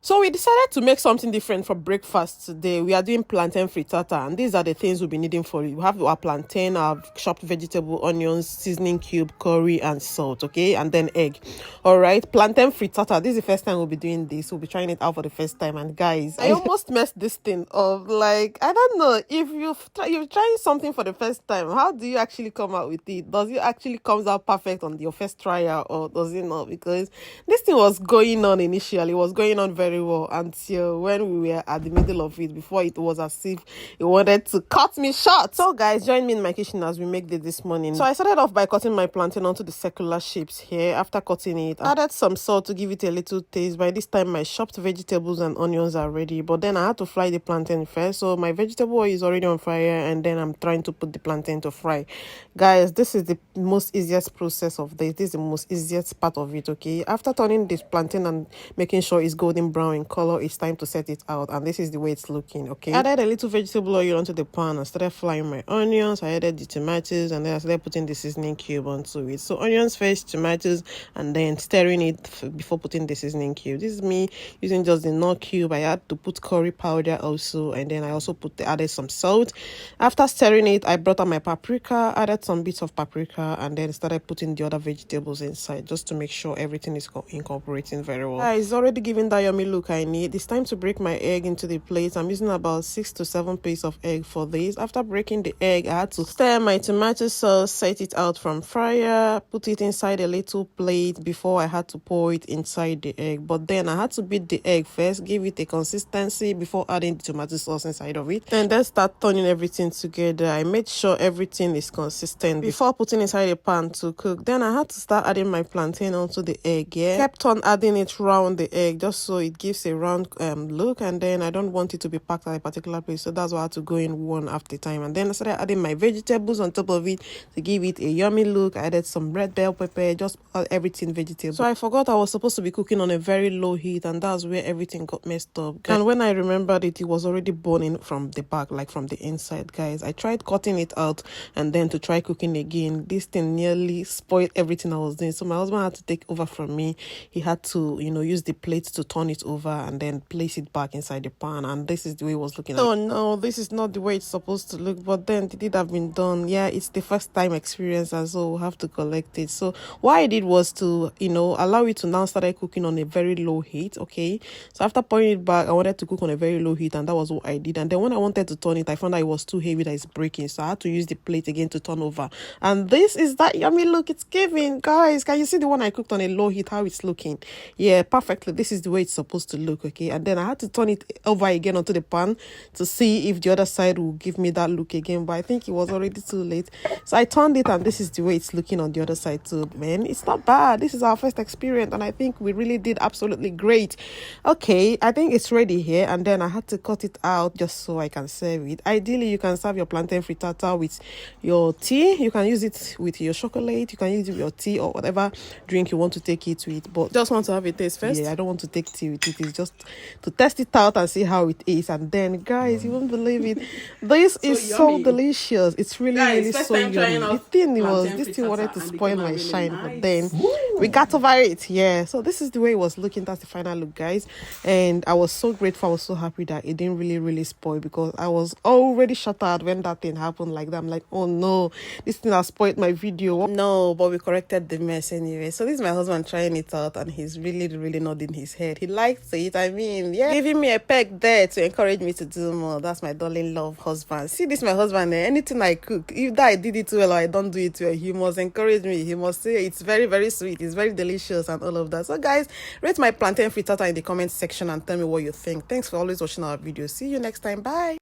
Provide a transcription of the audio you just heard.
So we decided to make something different for breakfast today. We are doing plantain frittata, and these are the things we'll be needing for it. We have our plantain, our chopped vegetable, onions, seasoning cube, curry, and salt, okay? And then egg. All right, plantain frittata. This is the first time we'll be doing this. We'll be trying it out for the first time. And guys, I almost messed this thing up. Like, I don't know, if you're trying something for the first time, how do you actually come out with it? Does it actually comes out perfect on your first trial, or does it not? Because this thing was going on initially, it was going on very well until when we were at the middle of it, before it was as if it wanted to cut me short. So guys, join me in my kitchen as we make this morning. So I started off by cutting my plantain onto the circular shapes here. After cutting it, I added some salt to give it a little taste. By this time my chopped vegetables and onions are ready, but then I had to fry the plantain first. So my vegetable oil is already on fire, and then I'm trying to put the plantain to fry. Guys, this is the most easiest process of this. This is the most easiest part of it, okay? After turning this plantain and making sure it's golden brown in color, it's time to set it out, and this is the way it's looking, okay? I added a little vegetable oil onto the pan and started frying my onions. I added the tomatoes, and then I started putting the seasoning cube onto it. So onions first, tomatoes, and then stirring it before putting the seasoning cube. This is me using just the nut cube. I had to put curry powder also, and then I also added some salt. After stirring it, I brought out my paprika, added some bits of paprika, and then started putting the other vegetables inside just to make sure everything is incorporating very well. It's already giving that yummy look I need. It's time to break my egg into the plate. I'm using about 6 to 7 pieces of egg for this. After breaking the egg, I had to stir my tomato sauce, set it out from fryer, put it inside a little plate before I had to pour it inside the egg. But then I had to beat the egg first, give it a consistency before adding the tomato sauce inside of it, and then start turning everything together. I made sure everything is consistent before putting inside the pan to cook. Then I had to start adding my plantain onto the egg. Kept on adding it round the egg just so it gives a round look, and then I don't want it to be packed at a particular place, so that's why I had to go in one after time. And then I started adding my vegetables on top of it to give it a yummy look. I added some red bell pepper, just everything vegetable. So I forgot I was supposed to be cooking on a very low heat, and that's where everything got messed up. And when I remembered it was already burning from the back, like from the inside. Guys, I tried cutting it out and then to try cooking again. This thing nearly spoiled everything I was doing, so my husband had to take over from me. He had to, use the plate to turn it over and then place it back inside the pan, and this is the way it was looking. Oh no, this is not the way it's supposed to look, but then it did have been done. Yeah, it's the first time experience, and so we'll have to collect it. So what I did was to allow it to now start cooking on a very low heat, okay? So after pouring it back, I wanted to cook on a very low heat, and that was what I did. And then when I wanted to turn it, I found that it was too heavy, that it's breaking, so I had to use the plate again to turn over, and this is that yummy look it's giving. Guys, can you see the one I cooked on a low heat, how it's looking? Yeah, perfectly. This is the way it's supposed to look, okay? And then I had to turn it over again onto the pan to see if the other side will give me that look again, but I think it was already too late. So I turned it, and this is the way it's looking on the other side too. Man, it's not bad. This is our first experience, and I think we really did absolutely great. Okay, I think it's ready here, and then I had to cut it out just so I can serve it. Ideally, you can serve your plantain frittata with your tea. You can use it with your chocolate. You can use it with your tea or whatever drink you want to take it with, but just want to have a taste first. Yeah, I don't want to take tea with it. It's just to test it out and see how it is. And then, guys, you won't believe it. This is so delicious. It's really, really so yummy. This thing wanted to spoil my shine, but then we got over it. Yeah, so this is the way it was looking. That's the final look, guys, and I was so grateful. I was so happy that it didn't really spoil, because I was already shattered when that thing happened like that. I'm like, oh no, this thing has spoiled my video. No, but we corrected the mess anyway. So this is my husband trying it out, and he's really nodding his head. He likes it. I mean, yeah, giving me a peck there to encourage me to do more. That's my darling love husband. See, this my husband. Anything I cook, if that I did it well or I don't do it well, he must encourage me. He must say it's very sweet, it's very delicious, and all of that. So guys, rate my plantain frittata in the comment section and tell me what you think. Thanks for always watching our videos. See you next time. Bye.